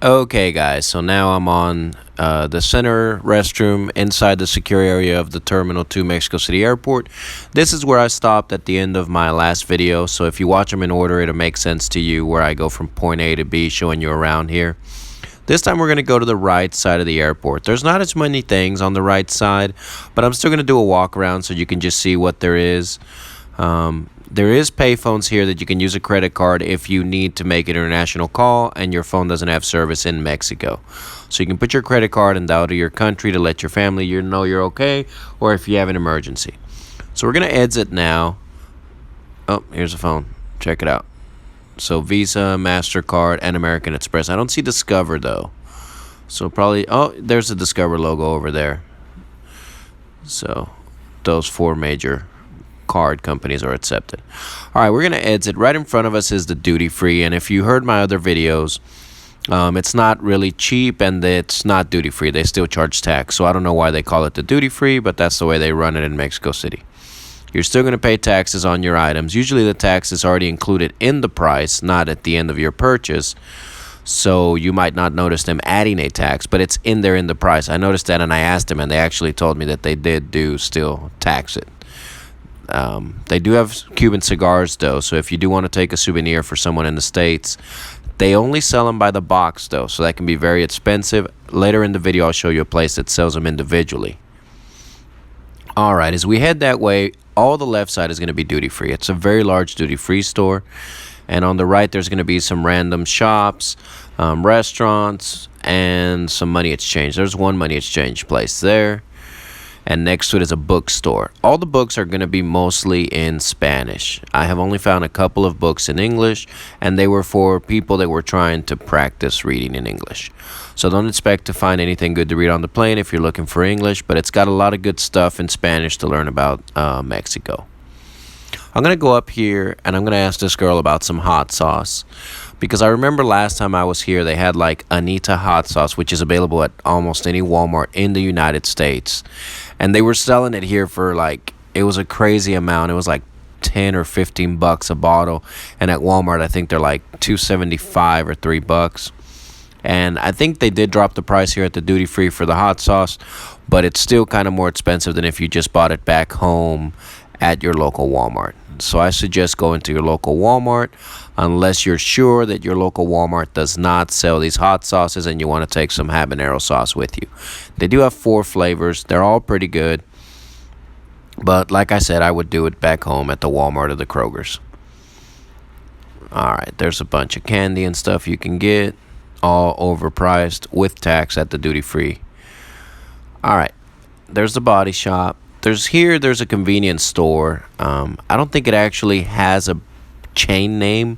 Okay, guys, so now I'm on the center restroom inside the secure area of the Terminal 2 Mexico City Airport. This is where I stopped at the end of my last video, so if you watch them in order, it'll make sense to you where I go from point A to B, showing you around here. This time we're going to go to the right side of the airport. There's not as many things on the right side, but I'm still going to do a walk around so you can just see what there is. There is payphones here that you can use a credit card if you need to make an international call and your phone doesn't have service in Mexico. So you can put your credit card and dial to your country to let your family know you're okay, or if you have an emergency. So we're going to exit now. Oh, here's a phone. Check it out. So Visa, MasterCard, and American Express. I don't see Discover though. So probably, oh, there's the Discover logo over there. So those four major card companies are accepted. All right, we're going to exit. Right in front of us is the duty free, and if you heard my other videos, it's not really cheap and it's not duty free. They still charge tax, so I don't know why they call it the duty free, but that's the way they run it in Mexico City. You're still going to pay taxes on your items. Usually the tax is already included in the price, not at the end of your purchase, so you might not notice them adding a tax, but it's in there in the price. I noticed that, and I asked them, and they actually told me that they do still tax it. They do have Cuban cigars though, so if you do want to take a souvenir for someone in the States, they only sell them by the box though, so that can be very expensive. Later in the video I'll show you a place that sells them individually. Alright, as we head that way, all the left side is going to be duty free. It's a very large duty free store, and on the right there's going to be some random shops, restaurants, and some money exchange. There's one money exchange place there. And next to it is a bookstore. All the books are going to be mostly in Spanish. I have only found a couple of books in English, and they were for people that were trying to practice reading in English. So don't expect to find anything good to read on the plane if you're looking for English, but it's got a lot of good stuff in Spanish to learn about Mexico. I'm going to go up here, and I'm going to ask this girl about some hot sauce. Because I remember last time I was here, they had like Anita hot sauce, which is available at almost any Walmart in the United States. And they were selling it here for like, it was a crazy amount. It was like 10 or 15 bucks a bottle. And at Walmart, I think they're like $2.75 or $3. And I think they did drop the price here at the duty free for the hot sauce, but it's still kind of more expensive than if you just bought it back home at your local Walmart. So I suggest going to your local Walmart unless you're sure that your local Walmart does not sell these hot sauces and you want to take some habanero sauce with you. They do have 4 flavors. They're all pretty good. But like I said, I would do it back home at the Walmart or the Kroger's. Alright, there's a bunch of candy and stuff you can get. All overpriced with tax at the duty free. Alright, there's the body shop. There's a convenience store. I don't think it actually has a chain name.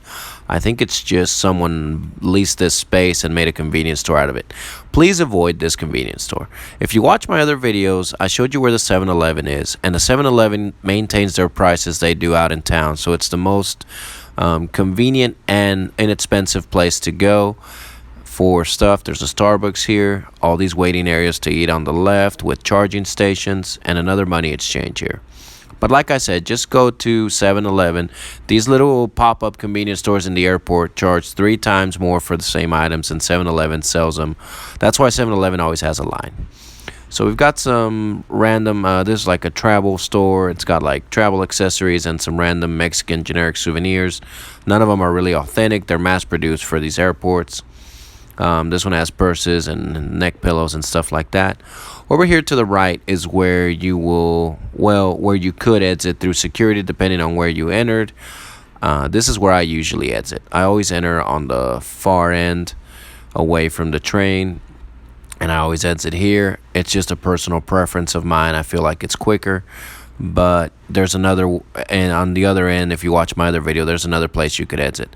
I think it's just someone leased this space and made a convenience store out of it. Please avoid this convenience store. If you watch my other videos, I showed you where the 7-Eleven is, and the 7-Eleven maintains their prices they do out in town, so it's the most convenient and inexpensive place to go for stuff. There's a Starbucks here, all these waiting areas to eat on the left with charging stations, and another money exchange here. But like I said, just go to 7-Eleven. These little pop-up convenience stores in the airport charge 3 times more for the same items than 7-Eleven sells them. That's why 7-Eleven always has a line. So we've got some random, this is like a travel store. It's got like travel accessories and some random Mexican generic souvenirs. None of them are really authentic. They're mass-produced for these airports. This one has purses and neck pillows and stuff like that. Over here to the right is where you could exit through security depending on where you entered. This is where I usually exit. I always enter on the far end away from the train, and I always exit here. It's just a personal preference of mine. I feel like it's quicker. But there's another, and on the other end, if you watch my other video, there's another place you could exit.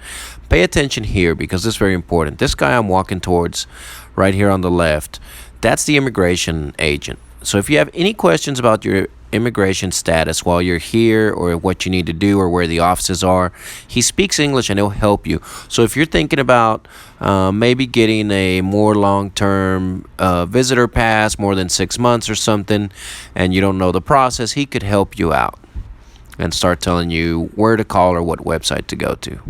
Pay attention here because this is very important. This guy I'm walking towards right here on the left, that's the immigration agent. So if you have any questions about your immigration status while you're here, or what you need to do, or where the offices are, he speaks English and he'll help you. So if you're thinking about maybe getting a more long-term visitor pass, more than 6 months or something, and you don't know the process, he could help you out and start telling you where to call or what website to go to.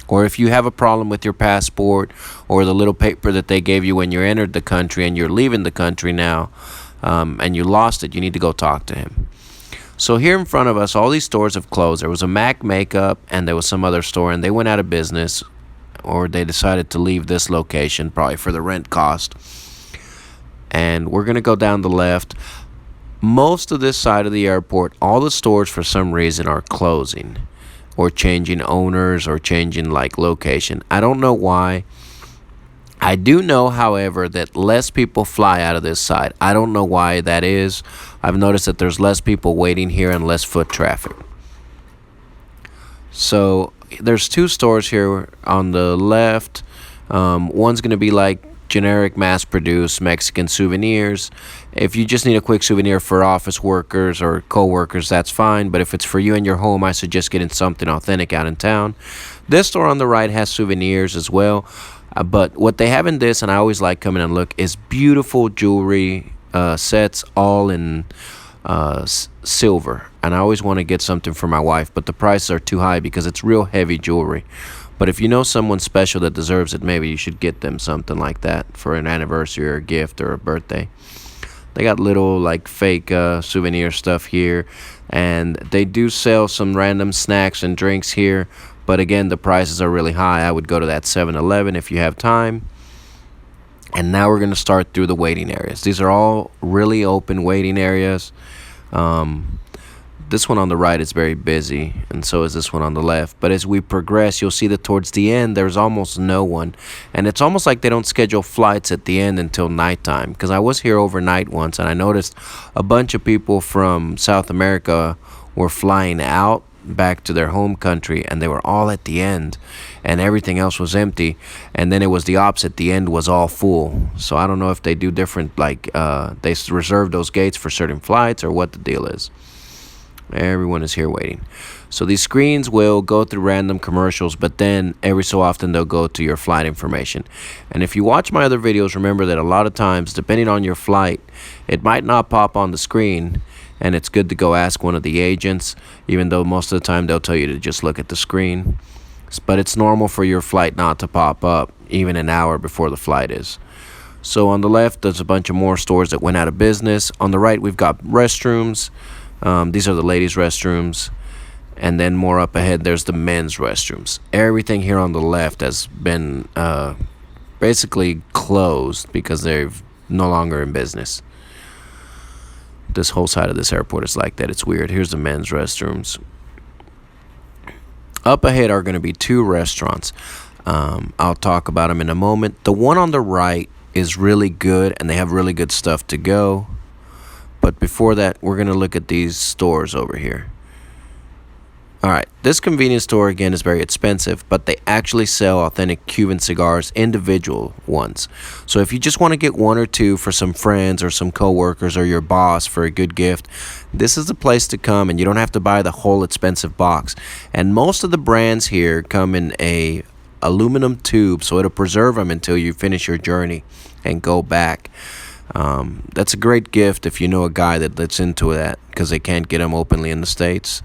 Or if you have a problem with your passport or the little paper that they gave you when you entered the country and you're leaving the country now, and you lost it, you need to go talk to him. So here in front of us, all these stores have closed. There was a MAC Makeup and there was some other store, and they went out of business, or they decided to leave this location probably for the rent cost. And we're going to go down the left. Most of this side of the airport, all the stores for some reason are closing or changing owners or changing like location. I don't know why. I do know, however, that less people fly out of this side. I don't know why that is. I've noticed that there's less people waiting here and less foot traffic. So there's two stores here on the left. One's going to be like generic mass-produced Mexican souvenirs. If you just need a quick souvenir for office workers or co-workers, that's fine. But if it's for you and your home, I suggest getting something authentic out in town. This store on the right has souvenirs as well. But what they have in this, and I always like coming and look, is beautiful jewelry sets, all in silver. And I always want to get something for my wife, but the prices are too high because it's real heavy jewelry. But if you know someone special that deserves it, maybe you should get them something like that for an anniversary or a gift or a birthday. They got little like fake souvenir stuff here, and they do sell some random snacks and drinks here. But again, the prices are really high. I would go to that 7-Eleven if you have time. And now we're going to start through the waiting areas. These are all really open waiting areas. This one on the right is very busy, and so is this one on the left. But as we progress, you'll see that towards the end, there's almost no one. And it's almost like they don't schedule flights at the end until nighttime. Because I was here overnight once, and I noticed a bunch of people from South America were flying out back to their home country, and they were all at the end, and everything else was empty. And then it was the opposite. The end was all full. So I don't know if they do different, like they reserve those gates for certain flights or what the deal is. Everyone is here waiting. So these screens will go through random commercials, but then every so often they'll go to your flight information. And if you watch my other videos, remember that a lot of times, depending on your flight, it might not pop on the screen, and it's good to go ask one of the agents, even though most of the time they'll tell you to just look at the screen. But it's normal for your flight not to pop up even an hour before the flight is. So on the left, there's a bunch of more stores that went out of business. On the right, we've got restrooms. These are the ladies' restrooms. And then more up ahead, there's the men's restrooms. Everything here on the left has been basically closed because they're no longer in business. This whole side of this airport is like that. It's weird. Here's the men's restrooms. Up ahead are going to be two restaurants. I'll talk about them in a moment. The one on the right is really good, and they have really good stuff to go. But before that, we're going to look at these stores over here. All right, this convenience store, again, is very expensive, but they actually sell authentic Cuban cigars, individual ones. So if you just want to get one or two for some friends or some coworkers or your boss for a good gift, this is the place to come, and you don't have to buy the whole expensive box. And most of the brands here come in a aluminum tube, so it'll preserve them until you finish your journey and go back. That's a great gift if you know a guy that's into that, because they can't get them openly in the States.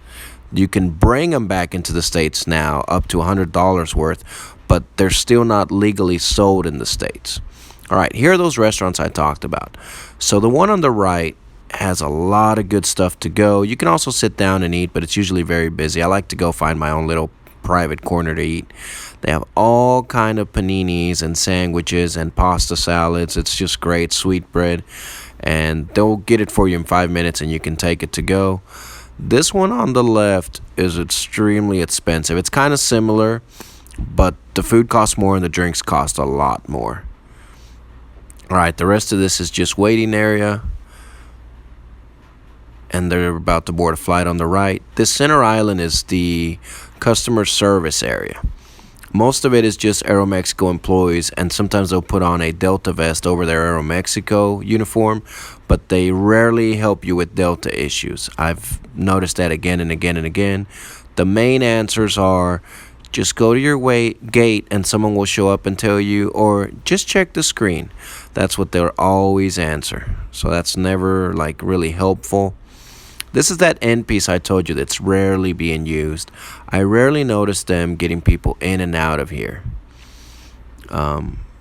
You can bring them back into the States now, up to $100 worth, but they're still not legally sold in the States. All right, here are those restaurants I talked about. So the one on the right has a lot of good stuff to go. You can also sit down and eat, but it's usually very busy. I like to go find my own little private corner to eat. They have all kind of paninis and sandwiches and pasta salads. It's just great, sweetbread, and they'll get it for you in 5 minutes, and you can take it to go. This one on the left is extremely expensive. It's kind of similar, but the food costs more and the drinks cost a lot more. All right, the rest of this is just waiting area, and they're about to board a flight on the right. This center island is the customer service area. Most of it is just Aeromexico employees, and sometimes they'll put on a Delta vest over their Aeromexico uniform, but they rarely help you with Delta issues. I've noticed that again and again and again. The main answers are just go to your gate and someone will show up and tell you, or just check the screen. That's what they'll always answer. So that's never like really helpful. This is that end piece I told you that's rarely being used. I rarely notice them getting people in and out of here.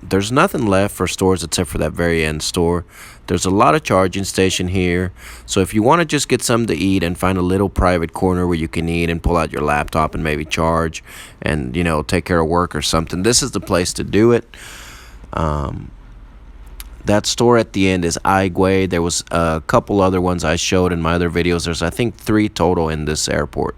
There's nothing left for stores except for that very end store. There's a lot of charging station here, so if you want to just get something to eat and find a little private corner where you can eat and pull out your laptop and maybe charge and, you know, take care of work or something, this is the place to do it. That store at the end is Aigüe. There was a couple other ones I showed in my other videos. There's, I think, 3 total in this airport.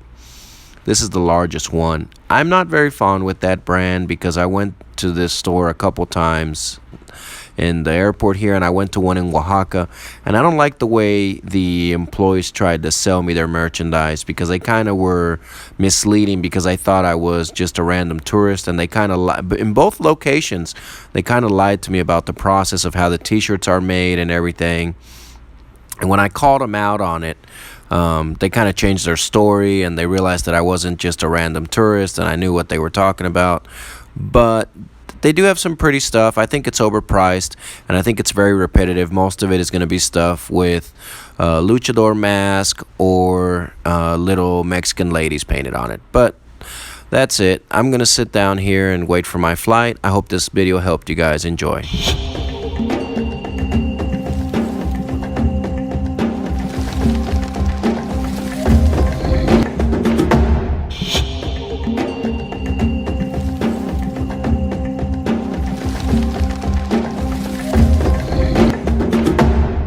This is the largest one. I'm not very fond with that brand because I went to this store a couple times in the airport here, and I went to one in Oaxaca, and I don't like the way the employees tried to sell me their merchandise because they kind of were misleading because I thought I was just a random tourist, and they kind of in both locations they kind of lied to me about the process of how the t-shirts are made and everything. And when I called them out on it, they kind of changed their story, and they realized that I wasn't just a random tourist and I knew what they were talking about. But they do have some pretty stuff. I think it's overpriced, and I think it's very repetitive. Most of it is going to be stuff with luchador mask or little Mexican ladies painted on it. But that's it. I'm going to sit down here and wait for my flight. I hope this video helped you guys. Enjoy.